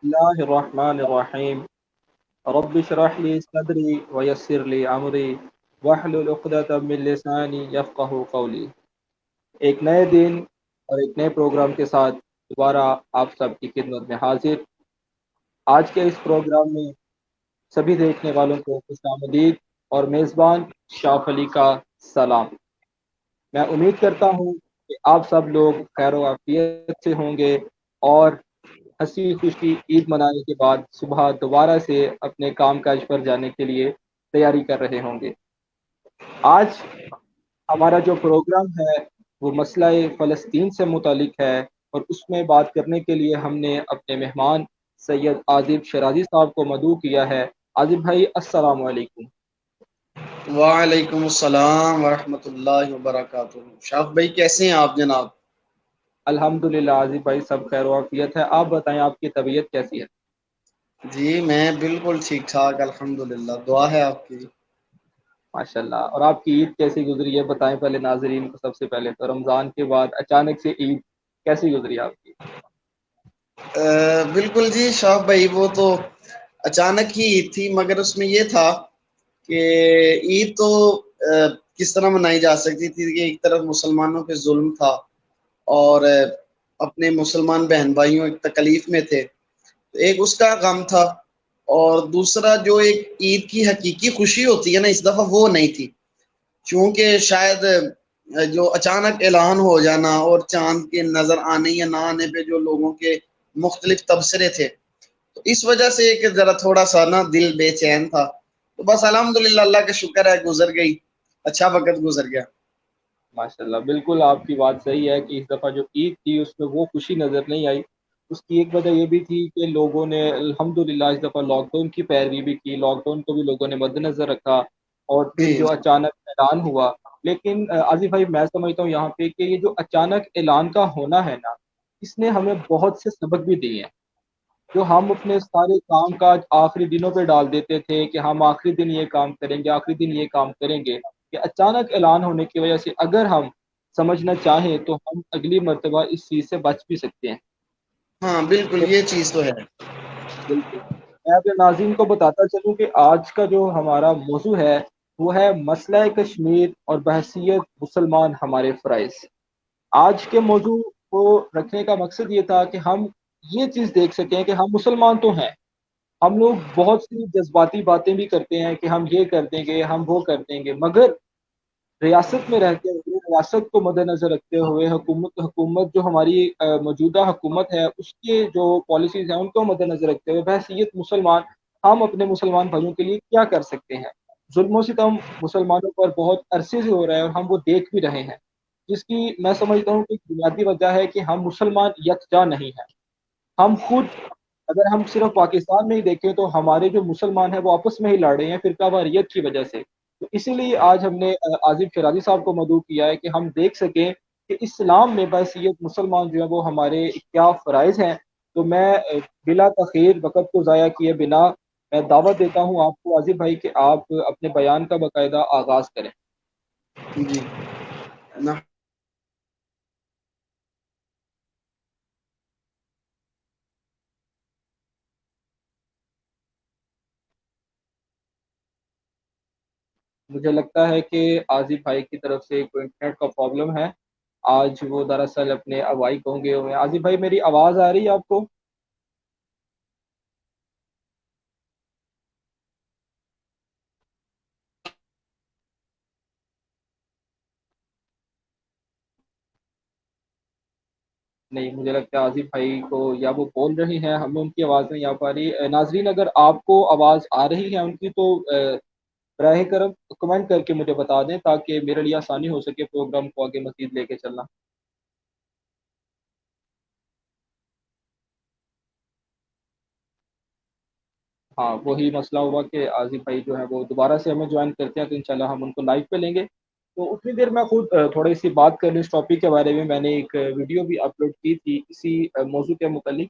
الله الرحمن الرحيم رب اشرح لي صدري ويسر لي أمري واحلل عقدة من لساني يفقه قولي۔ ایک نئے دن اور ایک نئے پروگرام کے ساتھ دوبارہ آپ سب کی خدمت میں حاضر۔ آج کے اس پروگرام میں سبھی دیکھنے والوں کو خوش آمدید اور میزبان شاف علی کا سلام۔ میں امید کرتا ہوں کہ آپ سب لوگ خیر و عافیت سے ہوں گے اور ہنسی خوشی عید منانے کے بعد صبح دوبارہ سے اپنے کام کاج پر جانے کے لیے تیاری کر رہے ہوں گے۔ آج ہمارا جو پروگرام ہے وہ مسئلہ فلسطین سے متعلق ہے، اور اس میں بات کرنے کے لیے ہم نے اپنے مہمان سید عازب شرازی صاحب کو مدعو کیا ہے۔ عازب بھائی السلام علیکم۔ وعلیکم السلام ورحمۃ اللہ وبرکاتہ۔ شاف بھائی کیسے ہیں آپ جناب؟ الحمدللہ عازب بھائی سب خیر و عافیت ہے، آپ بتائیں آپ کی طبیعت کیسی ہے؟ جی میں بالکل ٹھیک ٹھاک الحمدللہ، دعا ہے آپ کی۔ ماشاء اللہ۔ اور آپ کی عید کیسی گزری ہے بتائیں پہلے ناظرین کو، سب سے پہلے تو رمضان کے بعد اچانک سے عید کیسی گزری آپ کی؟ بالکل جی شاف بھائی، وہ تو اچانک ہی عید تھی، مگر اس میں یہ تھا کہ عید تو کس طرح منائی جا سکتی تھی کہ ایک طرف مسلمانوں پہ ظلم تھا اور اپنے مسلمان بہن بھائیوں ایک تکلیف میں تھے، ایک اس کا غم تھا، اور دوسرا جو ایک عید کی حقیقی خوشی ہوتی ہے نا، اس دفعہ وہ نہیں تھی، چونکہ شاید جو اچانک اعلان ہو جانا اور چاند کے نظر آنے یا نہ آنے پہ جو لوگوں کے مختلف تبصرے تھے، تو اس وجہ سے کہ ذرا تھوڑا سا نا دل بے چین تھا، تو بس الحمدللہ اللہ کا شکر ہے گزر گئی، اچھا وقت گزر گیا۔ ماشاء اللہ، بالکل آپ کی بات صحیح ہے کہ اس دفعہ جو عید تھی اس میں وہ خوشی نظر نہیں آئی۔ اس کی ایک وجہ یہ بھی تھی کہ لوگوں نے الحمدللہ اس دفعہ لاک ڈاؤن کی پیروی بھی کی، لاک ڈاؤن کو بھی لوگوں نے مد نظر رکھا، اور پھر جی جو اچانک اعلان ہوا۔ لیکن عازف بھائی میں سمجھتا ہوں یہاں پہ کہ یہ جو اچانک اعلان کا ہونا ہے نا، اس نے ہمیں بہت سے سبق بھی دیے ہیں۔ جو ہم اپنے سارے کام کاج آخری دنوں پہ ڈال دیتے تھے کہ ہم آخری دن یہ کام کریں گے، آخری دن یہ کام کریں گے، کہ اچانک اعلان ہونے کی وجہ سے اگر ہم سمجھنا چاہیں تو ہم اگلی مرتبہ اس چیز سے بچ بھی سکتے ہیں۔ ہاں بالکل، یہ چیز تو ہے۔ بالکل۔ میں اپنے ناظرین کو بتاتا چلوں کہ آج کا جو ہمارا موضوع ہے وہ ہے مسئلہ کشمیر اور بحیثیت مسلمان ہمارے فرائض۔ آج کے موضوع کو رکھنے کا مقصد یہ تھا کہ ہم یہ چیز دیکھ سکیں کہ ہم مسلمان تو ہیں، ہم لوگ بہت سی جذباتی باتیں بھی کرتے ہیں کہ ہم یہ کر دیں گے، ہم وہ کر دیں گے، مگر ریاست میں رہتے ہوئے، ریاست کو مد نظر رکھتے ہوئے، حکومت جو ہماری موجودہ حکومت ہے اس کے جو پالیسیز ہیں ان کو مد نظر رکھتے ہوئے بحیثیت مسلمان ہم اپنے مسلمان بھائیوں کے لیے کیا کر سکتے ہیں۔ ظلم و ستم مسلمانوں پر بہت عرصے سے ہو رہا ہے اور ہم وہ دیکھ بھی رہے ہیں، جس کی میں سمجھتا ہوں کہ بنیادی وجہ ہے کہ ہم مسلمان یکجا نہیں ہیں۔ ہم خود اگر ہم صرف پاکستان میں ہی دیکھیں تو ہمارے جو مسلمان ہیں وہ آپس میں ہی لڑ رہے ہیں فرقہ واریت کی وجہ سے۔ تو اسی لیے آج ہم نے عازب شرازی صاحب کو مدعو کیا ہے کہ ہم دیکھ سکیں کہ اسلام میں بحیثیت مسلمان جو ہے وہ ہمارے کیا فرائض ہیں۔ تو میں بلا تاخیر وقت کو ضائع کیے بنا میں دعوت دیتا ہوں آپ کو عازب بھائی کہ آپ اپنے بیان کا باقاعدہ آغاز کریں۔ جی نہ مجھے لگتا ہے کہ عازب بھائی کی طرف سے کوئی انٹرنیٹ کا پرابلم ہے، آج وہ دراصل اپنے اوائی کو گئے ہوئے ہیں۔ عازب بھائی میری آواز آ رہی ہے آپ کو؟ نہیں، مجھے لگتا ہے عازب بھائی کو یا وہ بول رہے ہیں، ہمیں ان کی آواز نہیں آ پا رہی۔ ناظرین اگر آپ کو آواز آ رہی ہے ان کی تو براہ کرم کمنٹ کر کے مجھے بتا دیں تاکہ میرے لیے آسانی ہو سکے پروگرام کو آگے مزید لے کے چلنا۔ ہاں وہی مسئلہ ہوا کہ عازب بھائی جو ہے وہ دوبارہ سے ہمیں جوائن کرتے ہیں تو انشاءاللہ ہم ان کو لائیو پہ لیں گے۔ تو اتنی دیر میں خود تھوڑی سی بات کر لوں اس ٹاپک کے بارے میں نے ایک ویڈیو بھی اپلوڈ کی تھی اسی موضوع کے متعلق،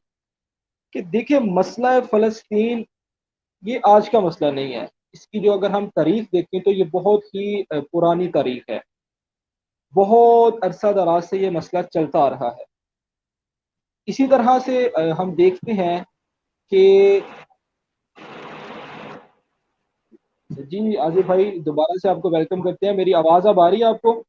کہ دیکھیں مسئلہ فلسطین یہ آج کا مسئلہ نہیں ہے، اس کی جو اگر ہم تاریخ دیکھیں تو یہ بہت ہی پرانی تاریخ ہے، بہت عرصہ دراز سے یہ مسئلہ چلتا آ رہا ہے۔ اسی طرح سے ہم دیکھتے ہیں کہ جی آصف بھائی دوبارہ سے آپ کو ویلکم کرتے ہیں. میری آواز اب آ رہی ہے آپ کو؟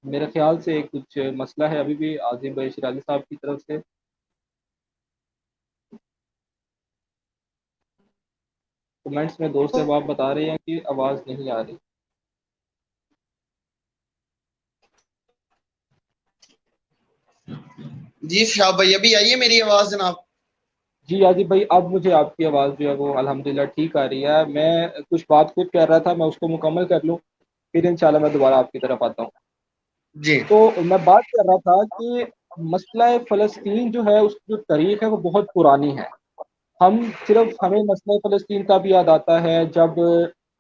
میرے خیال سے کچھ مسئلہ ہے ابھی بھی عاظم بھائی شیرالی صاحب کی طرف سے. کمنٹس میں دوست احباب بتا رہے ہیں کہ آواز نہیں آ رہی. جی شاہ بھائی ابھی آئیے میری آواز جناب. جی عاظم بھائی اب مجھے آپ کی آواز جو ہے وہ الحمدللہ ٹھیک آ رہی ہے. میں کچھ بات خود کر رہا تھا, میں اس کو مکمل کر لوں پھر انشاءاللہ میں دوبارہ آپ کی طرف آتا ہوں. جی تو میں بات کر رہا تھا کہ مسئلہ فلسطین جو ہے اس کی جو تاریخ ہے وہ بہت پرانی ہے. ہمیں مسئلہ فلسطین کا بھی یاد آتا ہے جب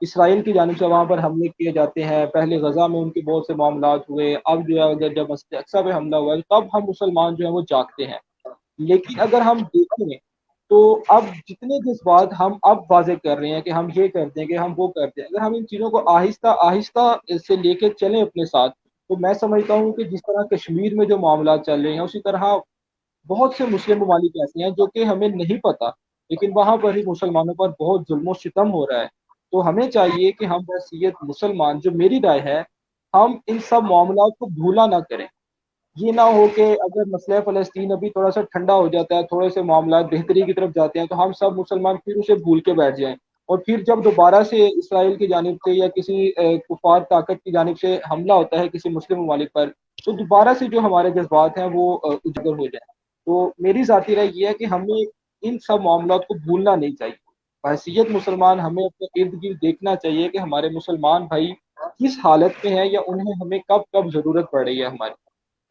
اسرائیل کی جانب سے وہاں پر حملے کیے جاتے ہیں. پہلے غزہ میں ان کے بہت سے معاملات ہوئے, اب جو ہے جب مسجد اقصیٰ پہ حملہ ہوا ہے تب ہم مسلمان جو ہیں وہ جاگتے ہیں. لیکن اگر ہم دیکھیں تو اب جتنے جذبات ہم اب واضح کر رہے ہیں کہ ہم یہ کرتے ہیں کہ ہم وہ کرتے ہیں, اگر ہم ان چیزوں کو آہستہ آہستہ سے لے کے چلیں اپنے ساتھ, تو میں سمجھتا ہوں کہ جس طرح کشمیر میں جو معاملات چل رہے ہیں اسی طرح بہت سے مسلم ممالک ایسے ہیں جو کہ ہمیں نہیں پتہ لیکن وہاں پر ہی مسلمانوں پر بہت ظلم و ستم ہو رہا ہے. تو ہمیں چاہیے کہ ہم بحیثیت مسلمان, جو میری رائے ہے, ہم ان سب معاملات کو بھولا نہ کریں. یہ نہ ہو کہ اگر مسئلہ فلسطین ابھی تھوڑا سا ٹھنڈا ہو جاتا ہے, تھوڑے سے معاملات بہتری کی طرف جاتے ہیں, تو ہم سب مسلمان پھر اسے بھول کے بیٹھ جائیں, اور پھر جب دوبارہ سے اسرائیل کی جانب سے یا کسی کفار طاقت کی جانب سے حملہ ہوتا ہے کسی مسلم ممالک پر, تو دوبارہ سے جو ہمارے جذبات ہیں وہ اجاگر ہو جائیں. تو میری ذاتی رائے یہ ہے کہ ہمیں ان سب معاملات کو بھولنا نہیں چاہیے. بحیثیت مسلمان ہمیں اپنے ارد گرد دیکھنا چاہیے کہ ہمارے مسلمان بھائی کس حالت میں ہیں یا انہیں ہمیں کب کب ضرورت پڑ رہی ہے ہماری.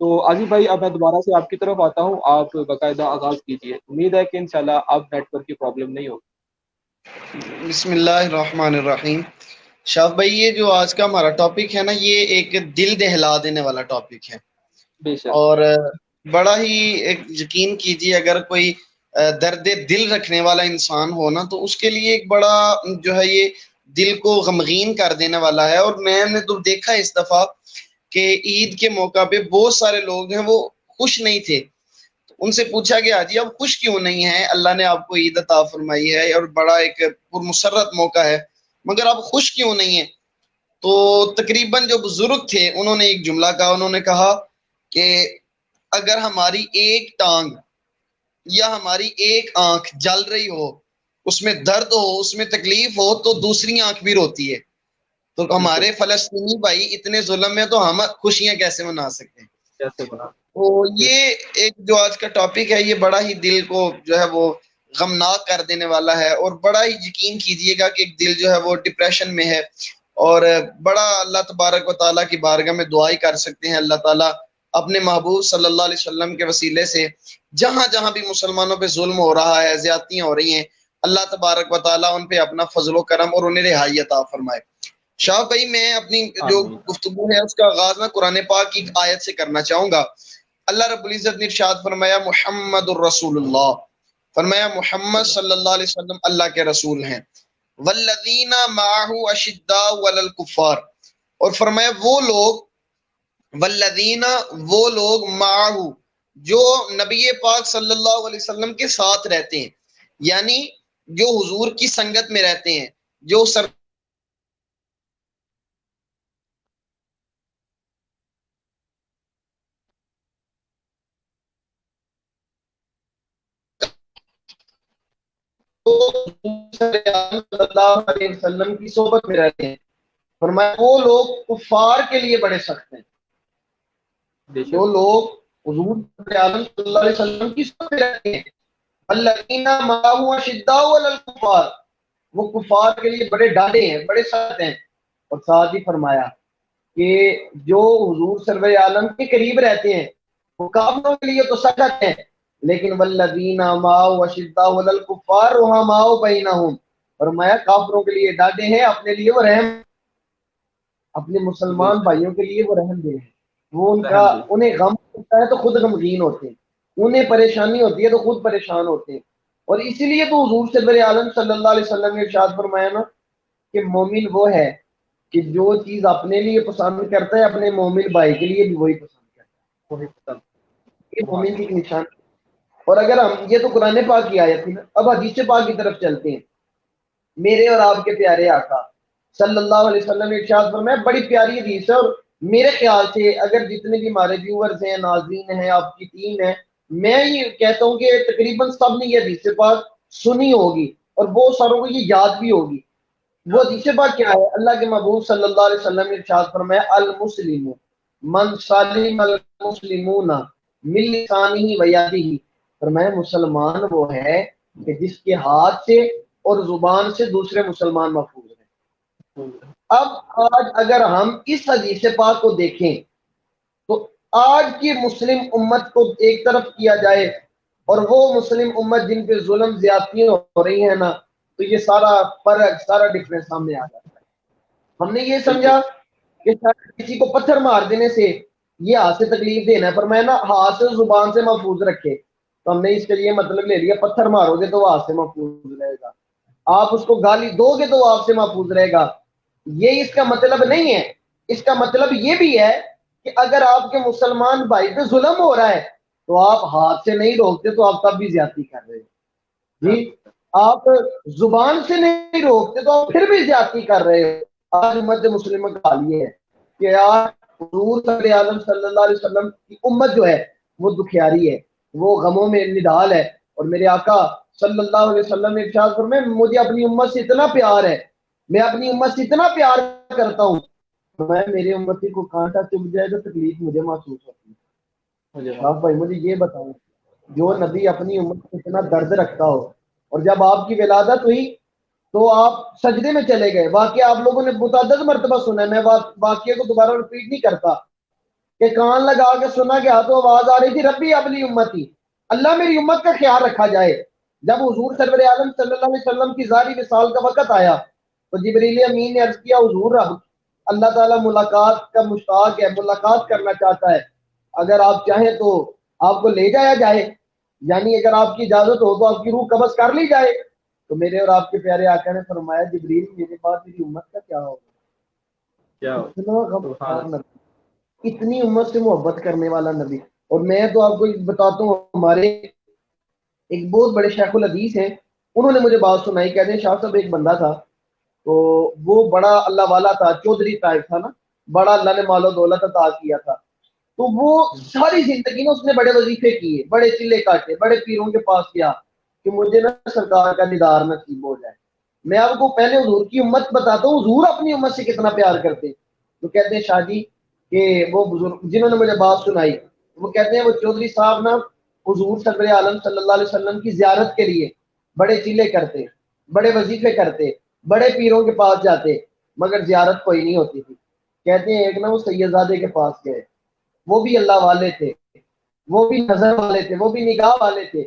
تو عزیز بھائی اب میں دوبارہ سے آپ کی طرف آتا ہوں, آپ باقاعدہ آغاز کیجیے. امید ہے کہ انشاءاللہ اب نیٹ ورک کی پرابلم نہیں ہوگی. بسم اللہ الرحمن الرحیم. شاہ بھائی یہ جو آج کا ہمارا ٹاپک ہے نا, یہ ایک دل دہلا دینے والا ٹاپک ہے. بے شک. اور بڑا ہی ایک یقین کیجیے اگر کوئی درد دل رکھنے والا انسان ہو نا, تو اس کے لیے ایک بڑا جو ہے یہ دل کو غمگین کر دینے والا ہے. اور میں نے تو دیکھا اس دفعہ کہ عید کے موقع پہ بہت سارے لوگ ہیں وہ خوش نہیں تھے. ان سے پوچھا گیا جی اب خوش کیوں نہیں ہیں, اللہ نے آپ کو عید عطا فرمائی ہے اور بڑا ایک پرمسرت موقع ہے, مگر آپ خوش کیوں نہیں ہیں؟ تو تقریباً جو بزرگ تھے انہوں نے ایک جملہ کہا, انہوں نے کہا کہ اگر ہماری ایک ٹانگ یا ہماری ایک آنکھ جل رہی ہو, اس میں درد ہو, اس میں تکلیف ہو, تو دوسری آنکھ بھی روتی ہے. تو بالکل. ہمارے فلسطینی بھائی اتنے ظلم میں تو ہم خوشیاں کیسے منا سکتے ہیں؟ کیسے بنا. تو یہ ایک جو آج کا ٹاپک ہے یہ بڑا ہی دل کو جو ہے وہ غمناک کر دینے والا ہے. اور بڑا ہی یقین کیجئے گا کہ ایک دل جو ہے وہ ڈپریشن میں ہے, اور بڑا اللہ تبارک و تعالیٰ کی بارگاہ میں دعائی کر سکتے ہیں. اللہ تعالیٰ اپنے محبوب صلی اللہ علیہ وسلم کے وسیلے سے جہاں جہاں بھی مسلمانوں پہ ظلم ہو رہا ہے, زیادتیاں ہو رہی ہیں, اللہ تبارک و تعالیٰ ان پہ اپنا فضل و کرم اور انہیں رہائی عطا فرمائے. شاہ بھائی میں اپنی جو آمین. گفتگو ہے اس کا آغاز میں قرآن پاک کی آیت سے کرنا چاہوں گا. اللہ رب العزت نے ارشاد فرمایا محمد الرسول اللہ, فرمایا محمد صلی اللہ علیہ وسلم اللہ کے رسول ہیں. والذین معہ اشداء علی الکفار, اور فرمایا وہ لوگ, والذین وہ لوگ, معہ جو نبی پاک صلی اللہ علیہ وسلم کے ساتھ رہتے ہیں, یعنی جو حضور کی سنگت میں رہتے ہیں, جو سر صلی اللہ علیہ وسلم کی صحبت میں رہتے ہیں, فرمایا وہ لوگ کفار کے لیے بڑے سخت ہیں. بے جو شک. لوگ حضور صلی اللہ علیہ وسلم کی صحبت میں رہتے ہیں, الذین معہ اشداء علی الکفار, وہ کفار کے لیے بڑے ڈاڈے ہیں, بڑے سخت ہیں. اور ساتھ ہی فرمایا کہ جو حضور صلی عالم کے قریب رہتے ہیں وہ کافروں کے لیے تو سخت ہیں, لیکن والذین معہ اشداء علی الکفار رحماء بینہم, فرمایا کافروں کے لیے ڈاڈے ہیں, اپنے لیے وہ رحم, اپنے بے مسلمان شک. بھائیوں کے لیے وہ رحم دے ہیں. وہ ان کا رحم دل. انہیں غم ہوتا ہے تو خود غمگین ہوتے ہیں, انہیں پریشانی ہوتی ہے تو خود پریشان ہوتے ہیں. اور اسی لیے تو حضور سرور عالم صلی اللہ علیہ وسلم نے ارشاد فرمایا نا کہ مومن وہ ہے کہ جو چیز اپنے لیے پسند کرتا ہے اپنے مومن بھائی کے لیے بھی وہی پسند کرتا وہی پسند۔ ہے، یہ مومن کی ایک نشان۔ اور اگر ہم، یہ تو قرآن پاک کی آیت تھی نا، اب حدیث پاک کی طرف چلتے ہیں۔ میرے اور آپ کے پیارے آقا صلی اللہ علیہ وسلم نے ارشاد فرمایا، بڑی پیاری حدیث ہے، اور میرے خیال سے اگر جتنے بھی ہمارے ویورز ہیں، ناظرین ہیں، آپ کی ٹیم ہے، میں یہ کہتا ہوں کہ تقریباً سب نے یہ حدیث پاک سنی ہوگی اور بہت ساروں کو یہ یاد بھی ہوگی۔ وہ حدیث پاک کیا ہے؟ اللہ کے محبوب صلی اللہ علیہ وسلم نے ارشاد فرمایا، المسلم من سلم المسلمون من لسانہ و یدہ، فرمایا مسلمان وہ ہے کہ جس کے ہاتھ سے اور زبان سے دوسرے مسلمان محفوظ ہیں۔ اب آج اگر ہم اس حدیث پاک کو دیکھیں تو آج کی مسلم امت کو ایک طرف کیا جائے اور وہ مسلم امت جن پہ ظلم زیادتیاں ہو رہی ہیں نا، تو یہ سارا فرق، سارا ڈفرینس سامنے آ جاتا ہے۔ ہم نے یہ سمجھا کہ کسی کو پتھر مار دینے سے یہ ہاتھ سے تکلیف دینا ہے، پر میں نا ہاتھ سے زبان سے محفوظ رکھے، تو ہم نے اس کے لیے مطلب لے لیا پتھر مارو گے تو وہ ہاتھ سے محفوظ رہے گا، آپ اس کو گالی دو گے تو وہ آپ سے محفوظ رہے گا۔ یہ اس کا مطلب نہیں ہے۔ اس کا مطلب یہ بھی ہے کہ اگر آپ کے مسلمان بھائی پہ ظلم ہو رہا ہے تو آپ ہاتھ سے نہیں روکتے تو آپ تب بھی زیادتی کر رہے ہیں جی، آپ زبان سے نہیں روکتے تو آپ پھر بھی زیادتی کر رہے ہو۔ آج امت مسلمہ کا حال یہ ہے کہ یار حضور صلی اللہ علیہ وسلم کی امت جو ہے وہ دکھیاری ہے، وہ غموں میں نڈال ہے، اور میرے آقا صلی اللہ علیہ وسلم نے ارشاد فرمایا، مجھے اپنی امت سے اتنا پیار ہے، میں اپنی امت سے اتنا پیار کرتا ہوں، میں میرے امتی کو کانٹا چبھ جائے تو تکلیف مجھے محسوس ہوتی ہے۔ آپ بھائی مجھے یہ بتاؤں، جو نبی اپنی امت سے اتنا درد رکھتا ہو، اور جب آپ کی ولادت ہوئی تو آپ سجدے میں چلے گئے، واقعہ آپ لوگوں نے متعدد مرتبہ سنا ہے، میں واقعے کو دوبارہ رپیٹ نہیں کرتا، کہ کان لگا کے سنا گیا تو آواز آ رہی تھی، ربی ابلی امتی، اللہ میری امت کا خیال رکھا جائے۔ جب حضور سرور عالم صلی اللہ علیہ وسلم کی ظاہری وصال کا وقت آیا تو جبریل امین نے عرض کیا، حضور اللہ تعالیٰ ملاقات کا مشتاق ہے، ملاقات کرنا چاہتا ہے، اگر آپ چاہیں تو آپ کو لے جایا جائے، یعنی اگر آپ کی اجازت ہو تو آپ کی روح قبض کر لی جائے۔ تو میرے اور آپ کے پیارے آقا نے فرمایا، جبریل میرے بعد میری امت کا کیا ہوگا؟ اتنا غمخوار نبی، اتنی امت سے محبت کرنے والا نبی۔ اور میں تو آپ کو بتاتا ہوں، ہمارے ایک بہت بڑے شیخ الحدیث ہیں، انہوں نے مجھے بات سنائی، کہتے ہیں شاہ صاحب ایک بندہ تھا تو وہ بڑا اللہ والا تھا، چودھری ٹائپ تھا نا، بڑا اللہ نے مال و دولت عطا کیا تھا، تو وہ ساری زندگی میں اس نے بڑے وظیفے کیے، بڑے چلے کاٹے، بڑے پیروں کے پاس گیا کہ مجھے نا سرکار کا دیدار نصیب ہو جائے۔ میں آپ کو پہلے حضور کی امت بتاتا ہوں، حضور اپنی امت سے کتنا پیار کرتے۔ تو کہتے ہیں شاہ جی کہ وہ بزرگ جنہوں نے مجھے بات سنائی، وہ کہتے ہیں وہ چودھری صاحب نا حضور صلی عالم صلی اللہ علیہ وسلم کی زیارت کے لیے بڑے چلے کرتے، بڑے وظیفے کرتے، بڑے پیروں کے پاس جاتے، مگر زیارت کوئی نہیں ہوتی تھی۔ کہتے ہیں ایک نا وہ سیدزادے کے پاس گئے، وہ بھی اللہ والے تھے، وہ بھی نظر والے تھے، وہ بھی نگاہ والے تھے،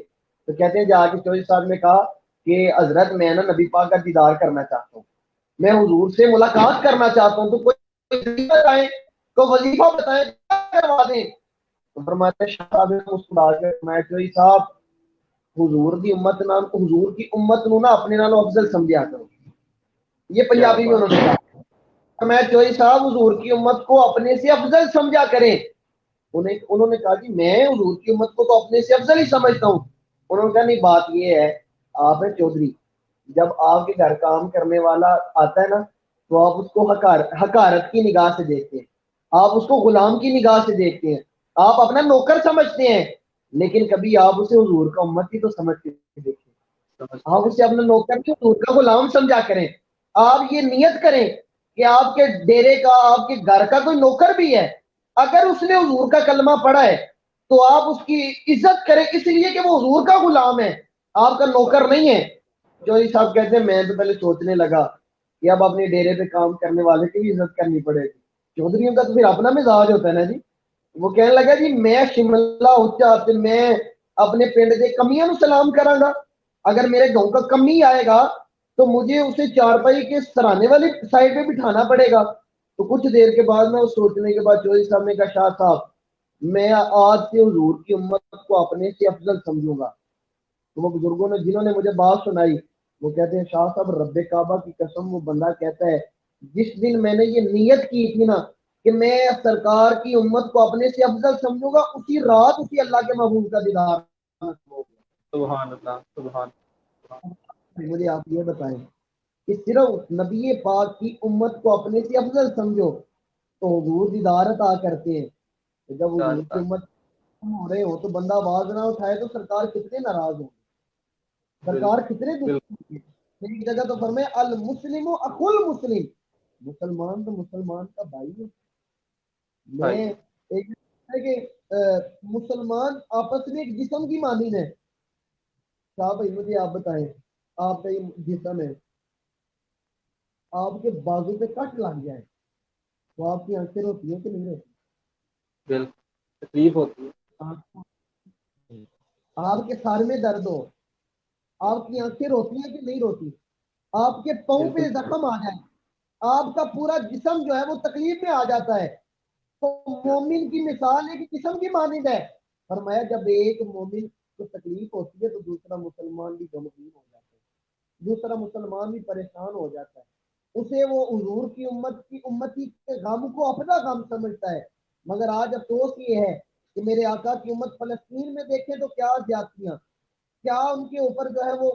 تو کہتے ہیں جا کے چودھری صاحب نے کہا کہ حضرت میں نا نبی پاک کا دیدار کرنا چاہتا ہوں، میں حضور سے ملاقات کرنا چاہتا ہوں، تو کوئی وظیفہ بتائیں، کوئی وظیفہ بتائیں، کروا دیں۔ تو فرماتے شاہ صاحب نے مسکرا کے فرمایا، چودھری صاحب حضور کی امت نام، حضور کی امت نو نا اپنے نالوں افضل سمجھا کرو، یہ پنجابی میں انہوں نے کہا۔ میں چودھری صاحب حضور کی امت کو اپنے سے افضل سمجھا کریں۔ انہوں نے کہا جی میں حضور کی امت کو تو اپنے سے افضل ہی سمجھتا ہوں۔ انہوں نے کہا نہیں، بات یہ ہے آپ ہیں چودھری، جب آپ کے گھر کام کرنے والا آتا ہے نا تو آپ اس کو حقارت کی نگاہ سے دیکھتے ہیں، آپ اس کو غلام کی نگاہ سے دیکھتے ہیں، آپ اپنا نوکر سمجھتے ہیں، لیکن کبھی آپ اسے حضور کا امت ہی تو سمجھ کے دیکھیں، آپ اسے اپنا نوکر کی حضور کا غلام سمجھا کریں۔ آپ یہ نیت کریں کہ آپ کے ڈیرے کا، آپ کے گھر کا کوئی نوکر بھی ہے، اگر اس نے حضور کا کلمہ پڑھا ہے تو آپ اس کی عزت کریں، اس لیے کہ وہ حضور کا غلام ہے، آپ کا نوکر نہیں ہے۔ چودھری صاحب کہتے ہیں میں تو پہلے سوچنے لگا کہ اب اپنے ڈیرے پہ کام کرنے والے کی بھی عزت کرنی پڑے گی، چودھریوں کا تو پھر اپنا مزاج ہوتا ہے نا جی۔ وہ کہنے لگا جی میں شملہ اچا میں اپنے پنڈ کے کمیاں نو سلام کراں گا، اگر میرے گاؤں کا کمی آئے گا تو مجھے اسے چارپائی کے سرانے والی سائڈ پہ بٹھانا پڑے گا۔ تو کچھ دیر کے بعد میں سوچنے کے بعد چودھری صاحب نے کہا شاہ صاحب میں آج سے حضور کی امت کو اپنے سے افضل سمجھوں گا، تو وہ بزرگوں نے جنہوں نے مجھے بات سنائی وہ کہتے ہیں شاہ صاحب رب کعبہ کی قسم وہ بندہ کہتا ہے جس دن میں نے یہ نیت کی تھی نا کہ میں سرکار کی امت کو اپنے سے افضل سمجھوں گا، اسی رات اسی اللہ کے محبوب کا دیدار ہو گیا۔ سبحان اللہ، سبحان مجھے آپ یہ بتائیں کہ صرف نبی پاک کی امت کو اپنے سے افضل سمجھو تو حضور دیدار عطا کرتے ہیں، تو جب حضور کی اللہ، امت ہو رہے ہو تو بندہ آواز نہ اٹھائے تو سرکار کتنے ناراض ہوں، سرکار کتنے بالکل دکھی۔ ایک جگہ تو فرمائے المسلم اخو المسلم، مسلمان تو مسلمان کا بھائی ہے۔ میں بھائی، ایک ہے کہ مسلمان آپس میں ایک جسم کی مانند ہے۔ شاہ بھائی مجھے آپ بتائیں، آپ کا یہ جسم ہے، آپ کے بازو پہ کٹ لگ جائے تو آپ کی آنکھیں روتی ہیں کہ نہیں روتی؟ بالکل تکلیف ہوتی ہے۔ آپ کے سر میں درد ہو آپ کی آنکھیں روتی ہیں کہ نہیں روتی؟ آپ کے پاؤں پہ بالکل زخم آ جائے آپ کا پورا جسم جو ہے وہ تکلیف میں آ جاتا ہے۔ تو مومن کی مثال ایک جسم کی مانند ہے۔ فرمایا جب ایک مومن کو تکلیف ہوتی ہے تو دوسرا مسلمان بھی غمگین ہو جاتا ہے، دوسرا مسلمان بھی پریشان ہو جاتا ہے، اسے وہ حضور کی امتی کے غم کو اپنا غم سمجھتا ہے۔ مگر آج افسوس یہ ہے کہ میرے آقا کی امت فلسطین میں دیکھیں تو کیا زیادتیاں، کیا ان کے اوپر جو ہے وہ